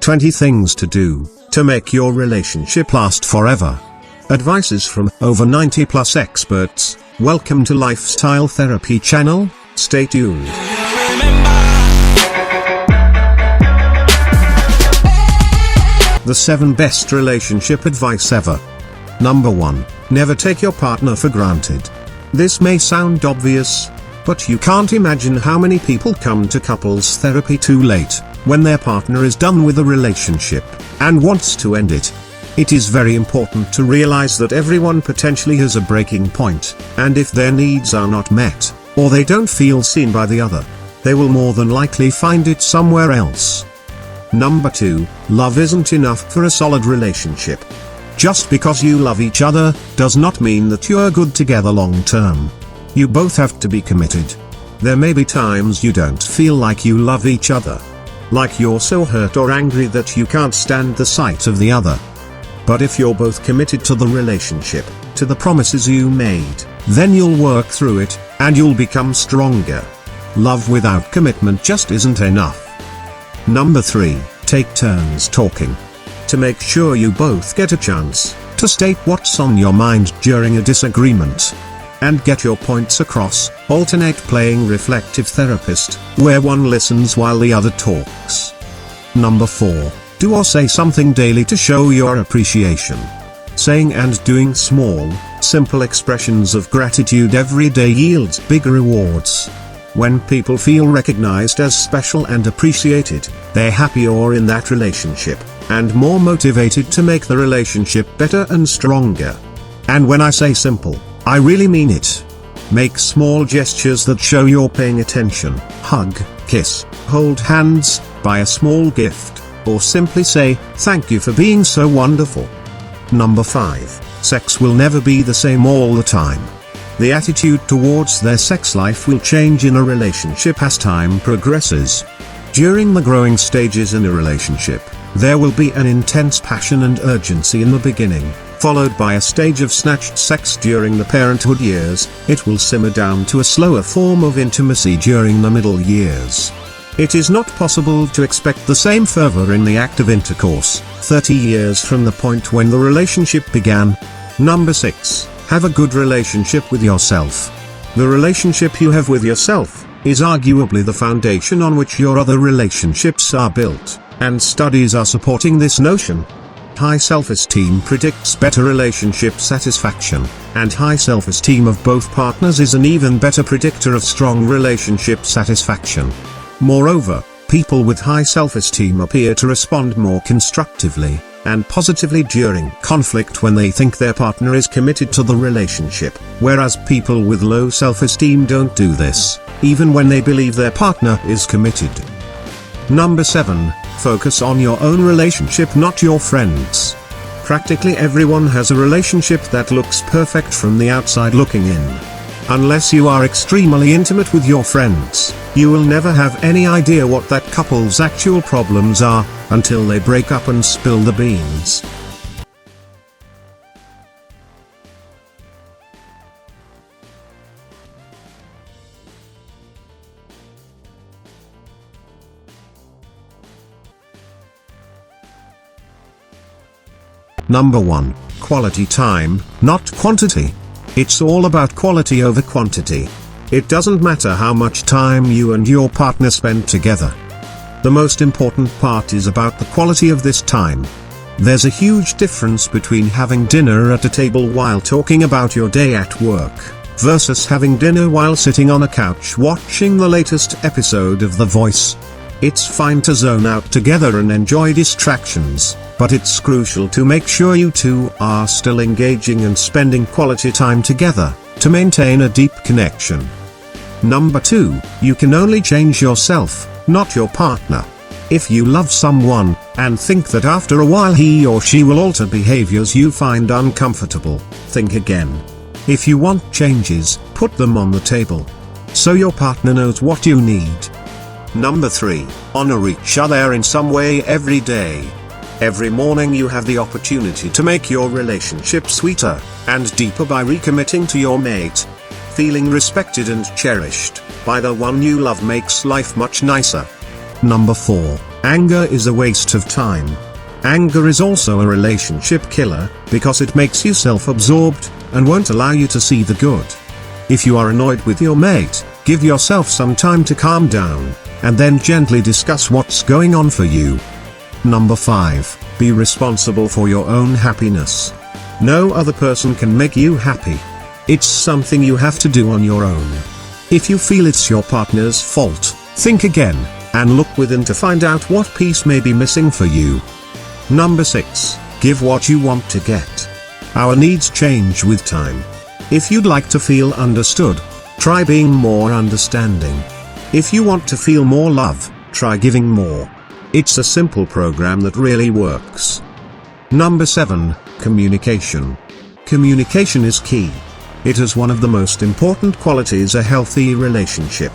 20 things to do to make your relationship last forever. Advices from over 90 plus experts. Welcome to Lifestyle Therapy Channel. Stay tuned. The 7 best relationship advice ever. Number 1. Never take your partner for granted. This may sound obvious, but you can't imagine how many people come to couples therapy too late, when their partner is done with a relationship, and wants to end it. It is very important to realize that everyone potentially has a breaking point, and if their needs are not met, or they don't feel seen by the other, they will more than likely find it somewhere else. Number 2, love isn't enough for a solid relationship. Just because you love each other, does not mean that you're good together long term. You both have to be committed. There may be times you don't feel like you love each other. Like you're so hurt or angry that you can't stand the sight of the other. But if you're both committed to the relationship, to the promises you made, then you'll work through it, and you'll become stronger. Love without commitment just isn't enough. Number 3, take turns talking. To make sure you both get a chance to state what's on your mind during a disagreement and get your points across, alternate playing reflective therapist, where one listens while the other talks. Number 4, do or say something daily to show your appreciation. Saying and doing small, simple expressions of gratitude every day yields big rewards. When people feel recognized as special and appreciated, they're happier in that relationship, and more motivated to make the relationship better and stronger. And when I say simple, I really mean it. Make small gestures that show you're paying attention. Hug, kiss, hold hands, buy a small gift, or simply say, "Thank you for being so wonderful." Number 5, sex will never be the same all the time. The attitude towards their sex life will change in a relationship as time progresses. During the growing stages in a relationship, there will be an intense passion and urgency in the beginning, followed by a stage of snatched sex during the parenthood years. It will simmer down to a slower form of intimacy during the middle years. It is not possible to expect the same fervor in the act of intercourse 30 years from the point when the relationship began. Number 6, have a good relationship with yourself. The relationship you have with yourself is arguably the foundation on which your other relationships are built, and studies are supporting this notion. High self-esteem predicts better relationship satisfaction, and high self-esteem of both partners is an even better predictor of strong relationship satisfaction. Moreover, people with high self-esteem appear to respond more constructively and positively during conflict when they think their partner is committed to the relationship, whereas people with low self-esteem don't do this, even when they believe their partner is committed. Number 7, focus on your own relationship, not your friends'. Practically everyone has a relationship that looks perfect from the outside looking in. Unless you are extremely intimate with your friends, you will never have any idea what that couple's actual problems are, until they break up and spill the beans. Number 1, quality time, not quantity. It's all about quality over quantity. It doesn't matter how much time you and your partner spend together. The most important part is about the quality of this time. There's a huge difference between having dinner at a table while talking about your day at work, versus having dinner while sitting on a couch watching the latest episode of The Voice. It's fine to zone out together and enjoy distractions, but it's crucial to make sure you two are still engaging and spending quality time together, to maintain a deep connection. Number 2, you can only change yourself, not your partner. If you love someone, and think that after a while he or she will alter behaviors you find uncomfortable, think again. If you want changes, put them on the table, so your partner knows what you need. Number 3, honor each other in some way every day. Every morning you have the opportunity to make your relationship sweeter and deeper by recommitting to your mate. Feeling respected and cherished by the one you love makes life much nicer. Number 4, Anger is a waste of time. Anger is also a relationship killer, because it makes you self-absorbed, and won't allow you to see the good. If you are annoyed with your mate, give yourself some time to calm down, and then gently discuss what's going on for you. Number 5. Be responsible for your own happiness. No other person can make you happy. It's something you have to do on your own. If you feel it's your partner's fault, think again, and look within to find out what piece may be missing for you. Number 6. Give what you want to get. Our needs change with time. If you'd like to feel understood, try being more understanding. If you want to feel more love, try giving more. It's a simple program that really works. Number 7. Communication. Communication is key. It is one of the most important qualities a healthy relationship.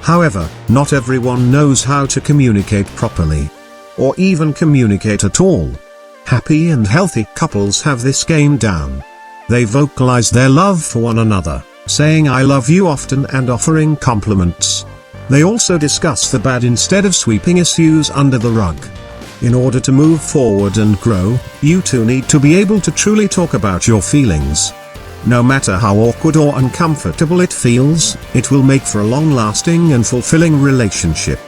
However, not everyone knows how to communicate properly, or even communicate at all. Happy and healthy couples have this game down. They vocalize their love for one another, saying "I love you" often and offering compliments. They also discuss the bad instead of sweeping issues under the rug. In order to move forward and grow, you two need to be able to truly talk about your feelings. No matter how awkward or uncomfortable it feels, it will make for a long-lasting and fulfilling relationship.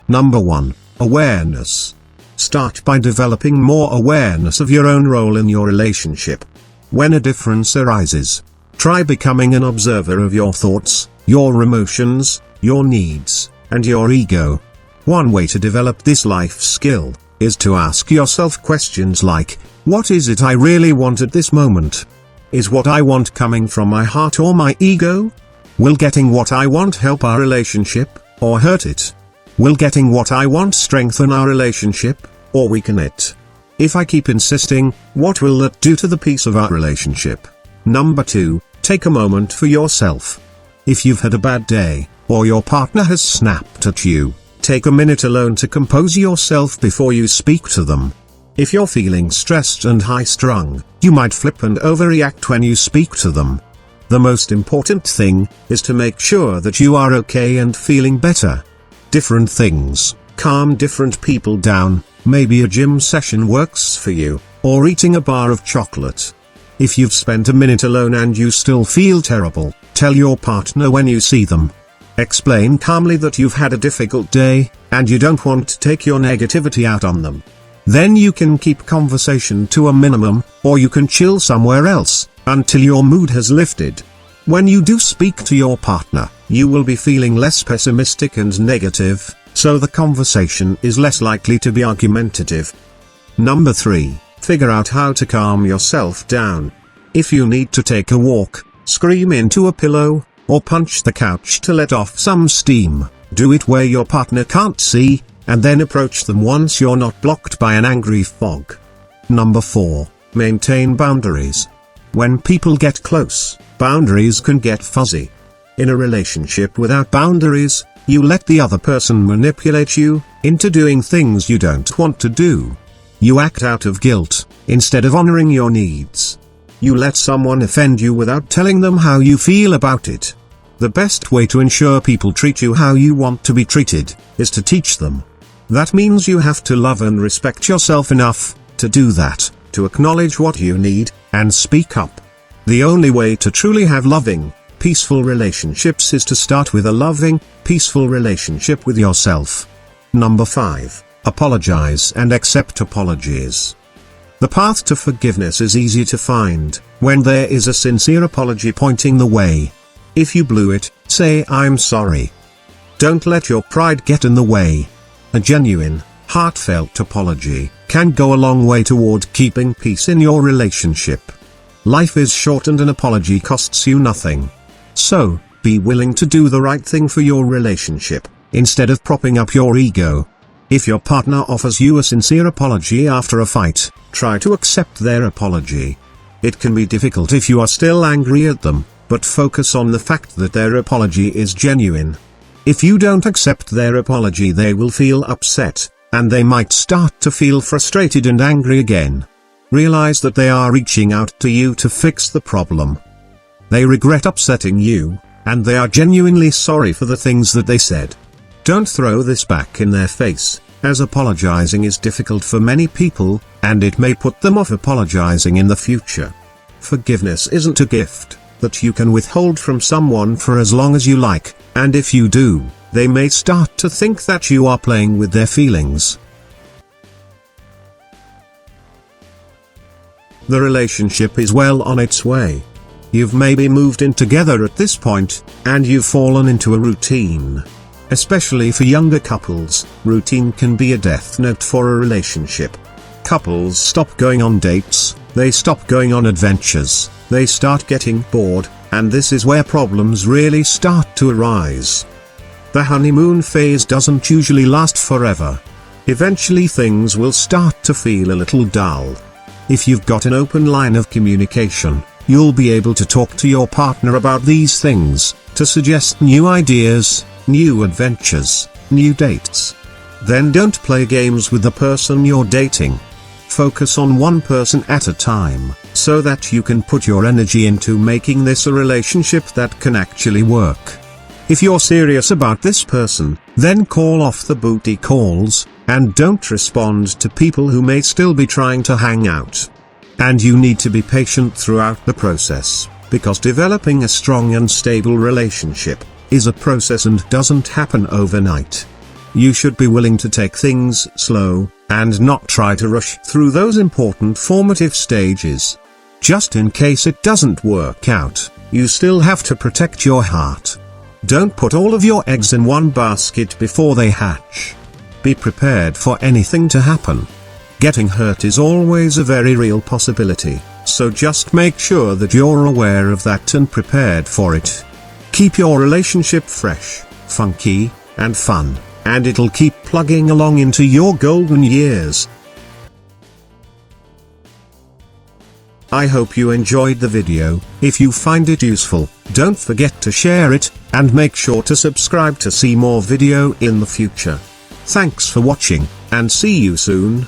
Number 1. Awareness. Start by developing more awareness of your own role in your relationship. When a difference arises, try becoming an observer of your thoughts, your emotions, your needs, and your ego. One way to develop this life skill is to ask yourself questions like, what is it I really want at this moment? Is what I want coming from my heart or my ego? Will getting what I want help our relationship, or hurt it? Will getting what I want strengthen our relationship, or weaken it? If I keep insisting, what will that do to the peace of our relationship? Number 2, take a moment for yourself. If you've had a bad day, or your partner has snapped at you, take a minute alone to compose yourself before you speak to them. If you're feeling stressed and high-strung, you might flip and overreact when you speak to them. The most important thing is to make sure that you are okay and feeling better. Different things calm different people down. Maybe a gym session works for you, or eating a bar of chocolate. If you've spent a minute alone and you still feel terrible, tell your partner when you see them. Explain calmly that you've had a difficult day, and you don't want to take your negativity out on them. Then you can keep conversation to a minimum, or you can chill somewhere else, until your mood has lifted. When you do speak to your partner, you will be feeling less pessimistic and negative, so the conversation is less likely to be argumentative. Number 3, figure out how to calm yourself down. If you need to take a walk, scream into a pillow, or punch the couch to let off some steam, do it where your partner can't see, and then approach them once you're not blocked by an angry fog. Number 4, maintain boundaries. When people get close, boundaries can get fuzzy. In a relationship without boundaries, you let the other person manipulate you into doing things you don't want to do. You act out of guilt, instead of honoring your needs. You let someone offend you without telling them how you feel about it. The best way to ensure people treat you how you want to be treated is to teach them. That means you have to love and respect yourself enough to do that, to acknowledge what you need, and speak up. The only way to truly have loving, peaceful relationships is to start with a loving, peaceful relationship with yourself. Number 5, apologize and accept apologies. The path to forgiveness is easy to find when there is a sincere apology pointing the way. If you blew it, say "I'm sorry." Don't let your pride get in the way. A genuine, heartfelt apology can go a long way toward keeping peace in your relationship. Life is short and an apology costs you nothing. So, be willing to do the right thing for your relationship, instead of propping up your ego. If your partner offers you a sincere apology after a fight, try to accept their apology. It can be difficult if you are still angry at them, but focus on the fact that their apology is genuine. If you don't accept their apology, they will feel upset, and they might start to feel frustrated and angry again. Realize that they are reaching out to you to fix the problem. They regret upsetting you, and they are genuinely sorry for the things that they said. Don't throw this back in their face, as apologizing is difficult for many people, and it may put them off apologizing in the future. Forgiveness isn't a gift that you can withhold from someone for as long as you like, and if you do, they may start to think that you are playing with their feelings. The relationship is well on its way. You've maybe moved in together at this point, and you've fallen into a routine. Especially for younger couples, routine can be a death note for a relationship. Couples stop going on dates, they stop going on adventures, they start getting bored, and this is where problems really start to arise. The honeymoon phase doesn't usually last forever. Eventually things will start to feel a little dull. If you've got an open line of communication, you'll be able to talk to your partner about these things, to suggest new ideas, new adventures, new dates. Then don't play games with the person you're dating. Focus on one person at a time, so that you can put your energy into making this a relationship that can actually work. If you're serious about this person, then call off the booty calls, and don't respond to people who may still be trying to hang out. And you need to be patient throughout the process, because developing a strong and stable relationship is a process and doesn't happen overnight. You should be willing to take things slow, and not try to rush through those important formative stages. Just in case it doesn't work out, you still have to protect your heart. Don't put all of your eggs in one basket before they hatch. Be prepared for anything to happen. Getting hurt is always a very real possibility, so just make sure that you're aware of that and prepared for it. Keep your relationship fresh, funky, and fun, and it'll keep plugging along into your golden years. I hope you enjoyed the video. If you find it useful, don't forget to share it, and make sure to subscribe to see more video in the future. Thanks for watching, and see you soon.